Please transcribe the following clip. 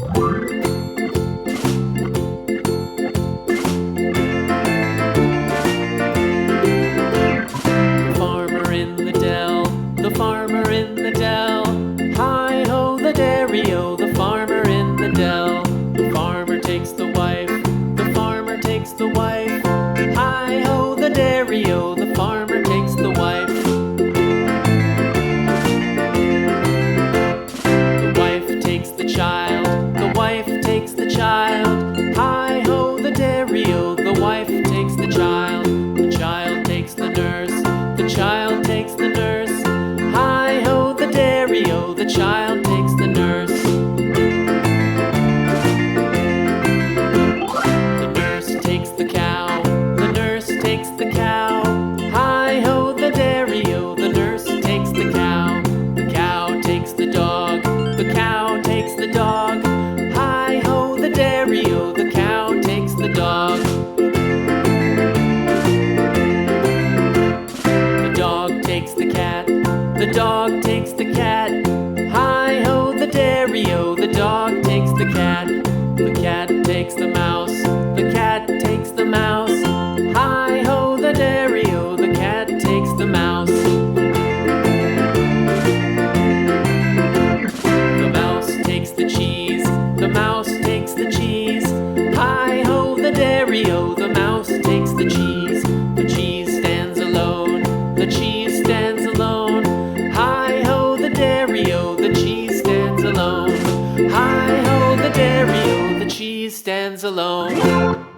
Farmer in the dell, the farmer in the dell. Hi-ho, the dairy-o, the farmer in the dell. The farmer takes the wife, the farmer takes the wife. Hi-ho, the dairy-o, the farmer takes the wife. The wife takes the child, the wife takes the child. Hi-ho, the dairy-o, the wife takes the child. The child takes the nurse, the child takes the nurse. Hi-ho, the dairy-o, the child takes the nurse. The nurse takes the cow, the nurse takes the cow. Hi-ho, the dairy-o, the nurse takes the cow. The cow takes the dog, the cow takes the dog. Hi-ho, the dairy-o, the cow takes the dog. The dog takes the cat, the dog takes the cat. Hi-ho, the dairy-o, the dog takes the cat. The cat takes the mouse, the cat takes the mouse. Hi-ho, the dairy-o, the cat takes the mouse. The mouse takes the cheese, the mouse takes the cheese. Hi-ho, the dairy-o, the mouse takes the cheese. The cheese stands alone, the cheese stands alone. Hi-ho, the dairy-o, the cheese stands alone. Hi-ho, the dairy-o, the cheese stands alone.